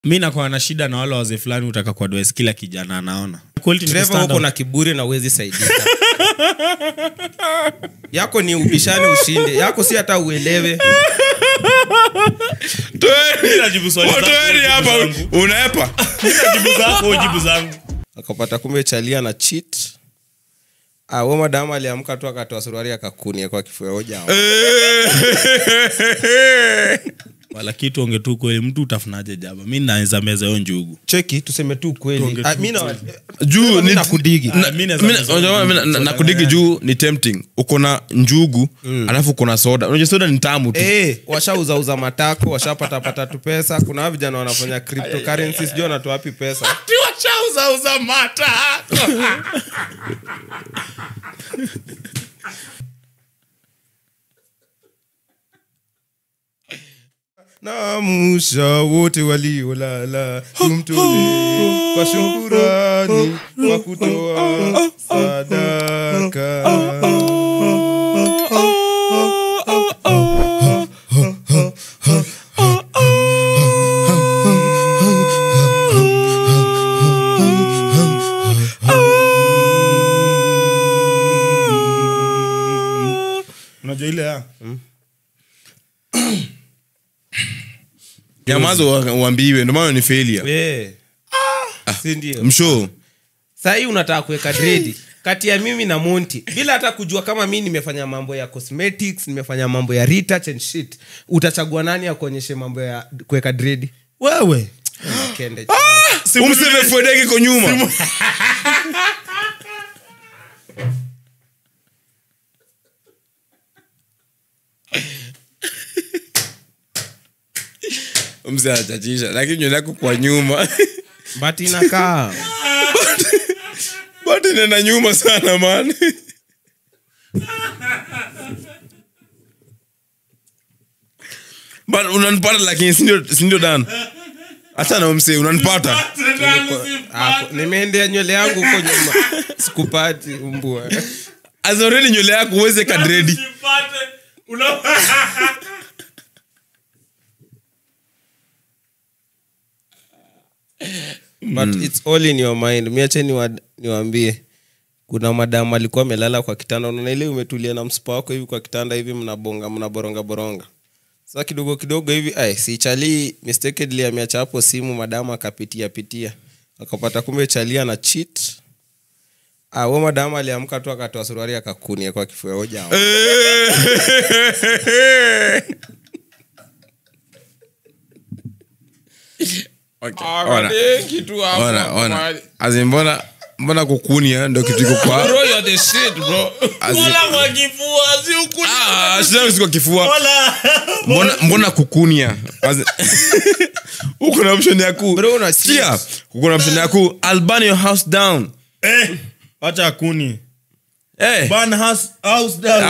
Mimi nakuwa na shida na wale wazee fulani utaka kwa advice kila kijana anaona. Trevor uko na kiburi na uwezi saidika. Yako ni ubishane ushinde. Yako si hata uelewe. Jibu swali hapa unaepa. Jibu zangu. Akapata kumbe chalia na cheat. Wewe madam aliamka tu akatoa suruali akakunia kwa kifua hoja. Wala kitu onge tu kweli mtu utafunaje jaba. Mimi naweza meza hiyo njugu. Cheki tuseme tu kweli. Mimi na juu ni nakudigi. Mimi nakudigi juu ni tempting. Uko na njugu, alafu uko na soda. Unajua soda ni tamu tu. Washauza matako, washapata tu pesa. Kuna vijana wanafanya cryptocurrencies, sio wanatoa wapi pesa? Ati washauza matako. Namusha wote waliolala tumtolee kwa shukrani kwa kutoa sadaka. Unajua ile Yamazo uambiwe ndio maana ni failure. Si ndio? Msho. Sasa hii unataka kuweka dread kati ya mimi na Monty bila hata kujua kama mimi nimefanya mambo ya cosmetics, nimefanya mambo ya retouch and shit. Utachagua nani akuonyeshe mambo ya kuweka dread? Wewe. Kende. Umseme fodege kwa nyuma. Mzee anachachisha lakini nywele yako kwa nyuma. Bati inakaa. Bati nena nyuma sana man. But unanipata lakini si ndio dan. Acha na mzee unanipata. Nimeendea nywele yangu huko nyuma. Sikupati umbua. As already nywele yako uweze kadredi. But it's all in your mind. Miache niwaambie. Kuna madam alikuwa amelala kwa kitanda. Unaona ile umetulia na mspa wako hivi kwa kitanda hivi mnaboronga. Sasa kidogo hivi si chali mistakenly ameacha hapo simu madam akapitia. Akapata kumbe chalia na cheat. Wewe madam aliamka tu akatoa suruali akakunia kwa kifua hoja. Okay. Ona. Mbona kukunia ndio kitu iko kwa. Bro, you're the shit, bro. Wala kwa kifua, si ukunia. Sio kwa kifua. Wala. Mbona kukunia? Uko na option ya ku. Bro, unasikia? Uko na option ya ku. I'll burn your house down. Acha kuni. Burn house down.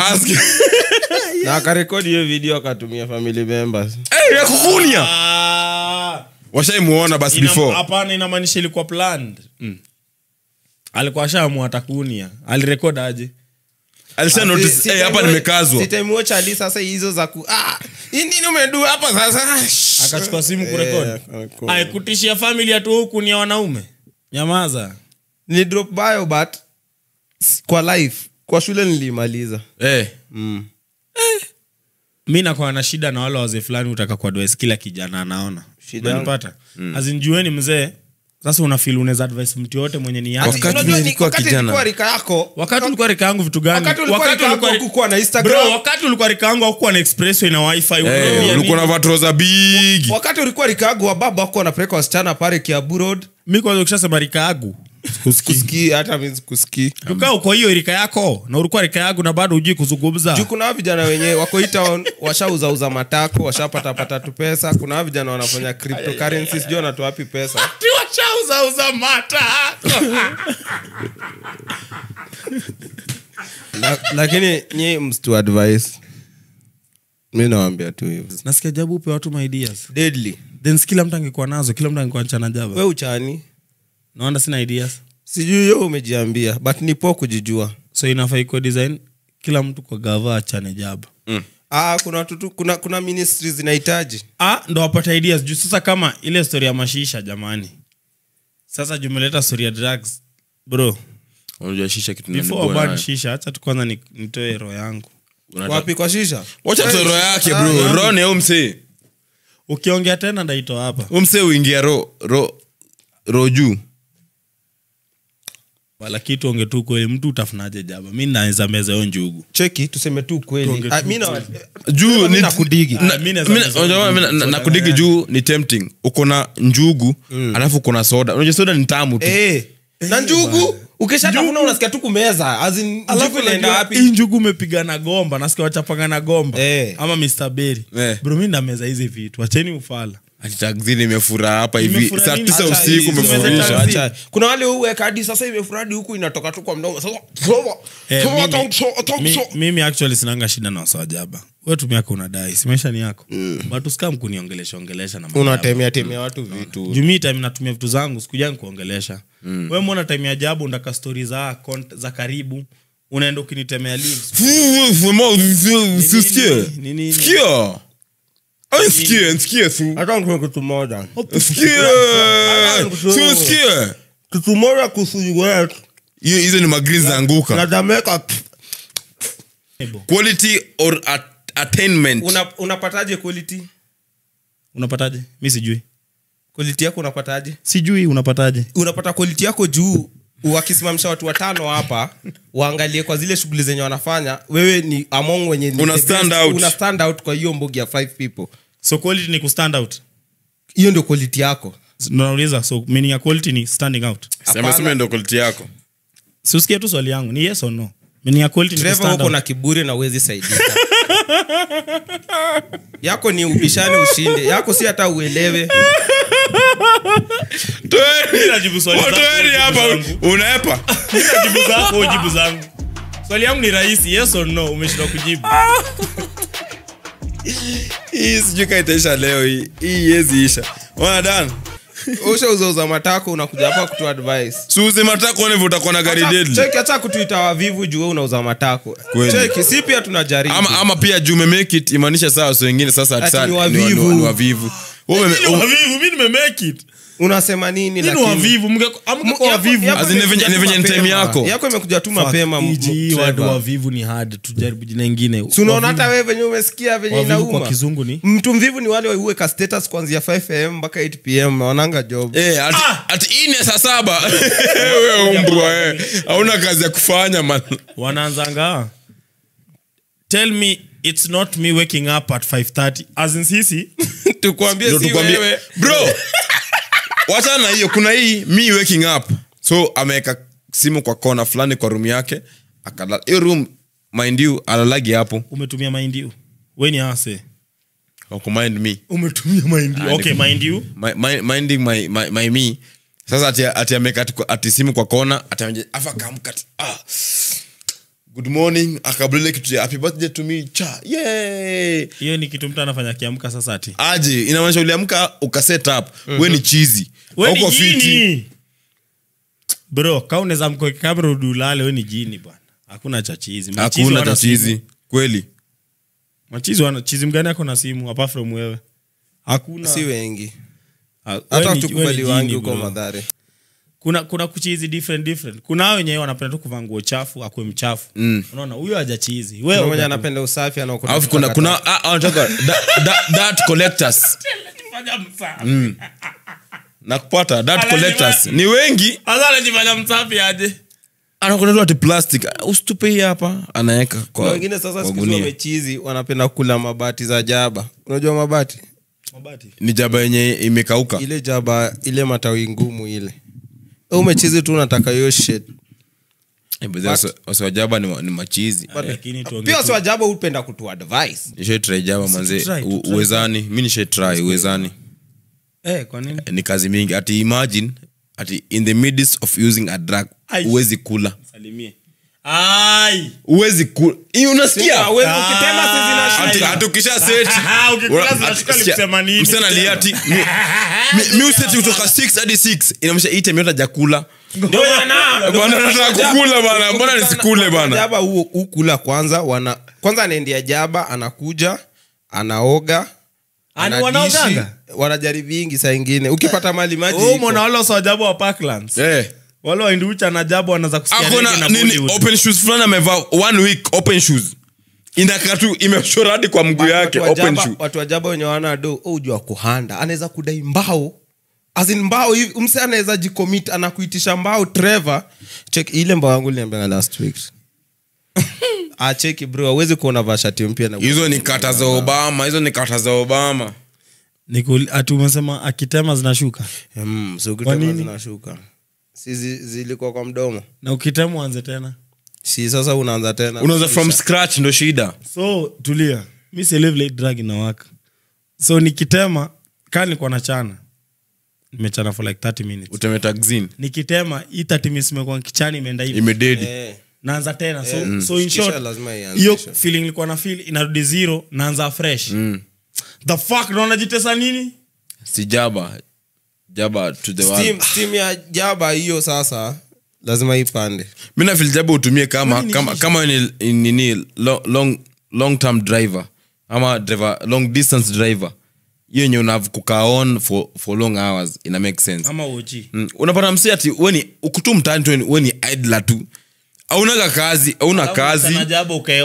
Na akarekodi hiyo video akatumia family members. Ya kukunia. Washaimuona basi before. Hapana inamaanisha ilikuwa planned. Alikuwa shaamua atakunia. Alirecord aje? Alisha notice hapa nimekazwa. Sitemwacha ali sasa hizo za ku nini umedu hapa sasa? Akachukua simu kurekodi. Kutishia familia tu huku ni wanaume. Nyamaza. Ni drop bio but kwa life kwa shule nilimaliza. Mimi nakuwa na shida na wale wazee fulani utaka kwa advice kila kijana anaona. Unanipata? Azinjueni mzee. Sasa una feel unaweza advice mtu yote mwenye ni yake. Wakati nilikuwa kijana. Wakati ulikuwa rika yangu vitu gani? Wakati ulikuwa na Instagram. Bro, wakati ulikuwa rika yangu hakuwa na expressway na wifi. Ulikuwa na vatroza big. Wakati ulikuwa rika yangu wa baba wako wanapeleka wasichana pale Kiambu Road. Mimi kwanza ukishasema rika yangu kusikii hata means kusikii. Ukao uko hiyo rika yako na ulikuwa rika yangu na bado hujui kuzungumza. Juu kuna vijana wenyewe wako town washauza matako, washapata tu pesa. Kuna vijana wanafanya cryptocurrencies, sio wanatoa wapi pesa? Ati washauza matako. Lakini nyie mstu advice. Mimi nawaambia tu hivyo. Nasikia jabu upe watu my ideas. Deadly. Then kila mtu angekuwa nazo, kila mtu angekuwa chana jaba. Wewe uchani? Naona sina ideas. Sijui wewe umejiambia, but nipo kujijua. So inafaa iko design kila mtu kwa gava achane jaba. kuna ministries zinahitaji ndo wapata ideas juu sasa kama ile story ya mashisha jamani sasa jumeleta story ya drugs bro unajua shisha kitu before ban shisha acha tu kwanza nitoe roho yangu wapi kwa shisha wacha roho yake bro roho ni umse ukiongea tena ndaitoa hapa umse uingia roho juu wala kitu onge tu kweli mtu utafunaje jaba mimi naweza meza hiyo njugu cheki tuseme tu kweli mimi juu ni nakudigi na kudigi juu ni tempting uko na njugu alafu kuna soda unajua soda ni tamu tu na njugu ukishatafuna unasikia tu kumeza alafu inaenda wapi hii njugu umepigana gomba nasikia wachapangana gomba ama Mr Berry bro mimi ndameza hizi vitu acheni ufala Taxi imefura hapa hivi saa 9 usiku umefurisha kuna wale uweka hadi sasa imefuradi huku inatoka tu kwa mdomo sasa mimi actually sinanga shida na wasajaba wewe tumia kuna dai simesha ni yako watu scam kuniongelesha na mambo unatemea watu vitu jumi time natumia vitu zangu sikuja kuongelesha wewe mbona time ya ajabu ndaka stories za karibu unaenda ukinitemea leaves nini Sikia tu. Hata kuna kitu moja. Sikia. Kitu moja kusujuwe. Hizo ni magreens zaanguka. Na Jamaica. Quality or attainment. Unapataje quality? Unapataje? Mimi sijui. Quality yako unapataje? Sijui unapataje. Unapata quality yako juu wakisimamisha watu 5 hapa waangalie kwa zile shughuli zenye wanafanya wewe ni among wenye una stand out kwa hiyo mbogi ya 5 people so quality ni ku stand out hiyo ndio quality yako nauliza so meaning ya quality ni standing out sema ndio quality yako si usikie tu swali yangu ni yes or no meaning ya quality ni stand out uko na kiburi na uwezi saidika yako ni ubishane ushinde yako si hata uelewe Najibu swali hapa unaepa jibu zangu swali yangu ni rahisi yes or no umeshinda kujibu hii sijui itaisha leo hii yezi isha done uza matako unakuja hapa kutoa advice suuze matako wewe utakuwa na gari deadly cheki acha kutuita wavivu juu wewe unauza matako cheki si pia tunajaribu ama pia juu make it imaanisha sawa so wengine sasa atisani ni wavivu mimi nime make it unasema nini lakini wavivu amko wavivu azinevenya time yako imekuja tu mapema watu wavivu ni hard tujaribu jina nyingine unaona hata wewe venye umesikia venye inauma kwa kizungu ni mtu mvivu ni wale wauweka status kuanzia 5 am mpaka 8 pm wananga job ati ine saa 7 wewe umbwa hauna kazi ya kufanya man wanaanzanga tell me it's not me waking up at 5:30 as in sisi tukwambie si wewe bro wacha na hiyo kuna hii me waking up so ameweka simu kwa kona fulani kwa room yake akalala hiyo room mind you alalagi hapo umetumia mind you wewe ni ase au mind me umetumia mind you okay mind you minding my me sasa ati ameweka ati simu kwa kona ati afa kamka good morning akabule kitu happy birthday to me cha yay hiyo ni kitu mtu anafanya kiamka sasa ati aje inamaanisha uliamka ukaset up wewe ni cheesy uko fiti bro kama unaweza mkoe kamera udulale wewe ni jini bwana hakuna cha cheesy kweli machizi wana cheesy mgani yako na simu apart from wewe hakuna si wengi hata tukubali wangi uko madhare kuna kuchizi different kuna wenyewe wanapenda tu kuvaa nguo chafu akwe mchafu unaona huyo haja chizi wewe mmoja anapenda usafi anaokota alafu kuna anataka that collectors fanya msafi nakupata that collectors ni wengi hata anajifanya msafi aje anakuta tu ati plastic usitupe hapa anaweka kwa wengine sasa siku hizo wamechizi wanapenda kula mabati za jaba unajua mabati ni jaba yenye imekauka ile jaba ile matawi ngumu ile umechizi tu unataka hiyo shit wasiwajaba ni machizi pia wasiwajaba upenda kutu advice nishaitry jaba manze uwezani mi nishaitry uwezani kwa nini ni kazi mingi ati imagine ati in the midst of using a drug uwezi kula salimie ai uwezi unasikia ukitema sisi zinashuka hata ukisha set ukikula zinashuka likusema nini msana liati mi useti kutoka 6 hadi 6 inamaanisha hii time yote jakula ndio bwana nataka kukula bwana mbona nisikule bwana jaba ukula kwanza anaendea jaba anakuja anaoga wanaoganga wanajaribingi saa ingine ukipata mali maji mwana wale wasajabu wa Parklands wale wainducha na jabu wanaanza kusikia akona nini open shoes fulani amevaa 1 week open shoes inakatu imeshora hadi kwa mguu yake open shoe watu wajaba wenye wana do ujua kuhanda anaweza kudai mbao mbao hivi mse anaweza jicommit anakuitisha mbao Trevor check ile mbao yangu niliambia last week check bro hauwezi kuona vashati mpya na hizo ni kata za Obama umesema akitema zinashuka so ukitema zinashuka si zilikuwa kwa mdomo na ukitema uanze tena si sasa unaanza tena unaanza from scratch ndo shida so tulia mi silive like drug inawaka so nikitema kaa nilikuwa na chana nimechana for like 30 minutes utemetaxin nikitema hii 30 minutes imekuwa kichani imeenda hivi imededi naanza tena so in short hiyo feeling nilikuwa na feel inarudi zero naanza fresh the fuck naona jitesa nini si jaba to the world steam ya jaba hiyo sasa lazima ipande mimi na feel jaba utumie kama ni long term driver ama driver long distance driver hiyo yenye unakukaa on for long hours ina make sense ama uchi unapata msi ati wewe ukutu mtani tu wewe ni idler tu hauna kazi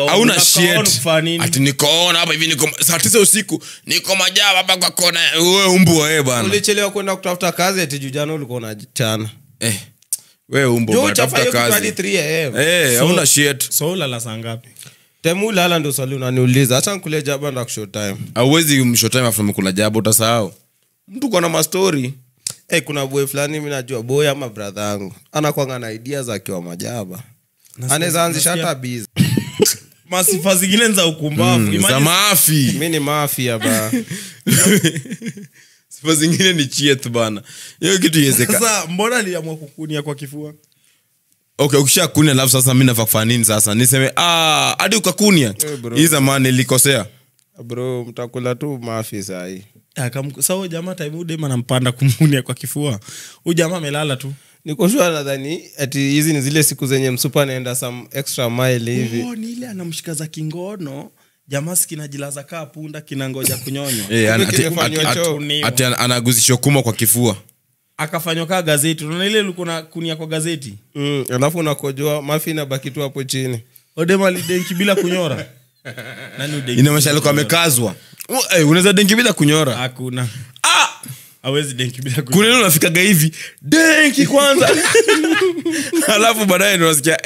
hauna shit ati niko on hapa hivi niko saa 9 usiku niko majaba hapa kwa kona wewe mbwa bwana ulichelewa kwenda kutafuta kazi ati jana ulikuwa unachana wewe mbwa tafuta kazi 3 hauna shit so ulala saa ngapi temu lala ndio swali unaniuliza acha nikule jaba na show time hauwezi show time after kula jaba utasahau mtu kwa na mastori kuna boy fulani mimi najua boy ama brother yangu anakuanga na ideas akiwa majaba anaweza anzisha hata biz masifa zingine za ukumbavu za maafi mimi ni mafia ba sifa zingine ni chiet bana hiyo kitu yezeka sasa mbona aliamua kukunia kwa kifua okay ukishakunia alafu sasa mimi nafaa kufanya nini sasa niseme hadi ukakunia hii zamani nilikosea bro mtakula tu mafi saa hii sawa jamaa time ude anampanda kumunia kwa kifua huyu jamaa amelala tu niko sure nadhani ati hizi ni zile siku zenye msupa anaenda some extra mile hivi ni ile anamshika za kingono jamaa sikinajilaza kaa punda kinangoja kunyonywa ati anaguzisha kuma kwa kifua akafanywa kaa gazeti unaona ile ulikuwa kunia kwa gazeti alafu unakojoa mafi inabaki tu hapo chini odema lidenki bila kunyora nani udenki inamaanisha alikuwa amekazwa unaweza denki bila kunyora hakuna hawezi denki bila kunyora kuna nini unafikaga hivi denki kwanza alafu baadaye ndio unasikia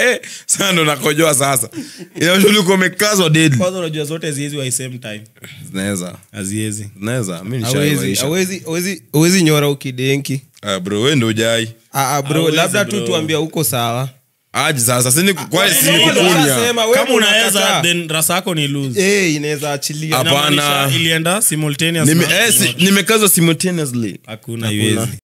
sasa ndo nakojoa sasa inamaanisha ulikuwa umekazwa dead kwanza unajua zote ziwezi wa same time zinaweza mimi nishawaisha hawezi nyora ukidenki bro wewe ndio hujai bro labda tu tuambia huko sawa aje sasa sini kwa sini kukunya kama unaweza then rasa yako ni lose inaweza achilia hapana ilienda simultaneously nimekazwa simultaneously hakuna iwezi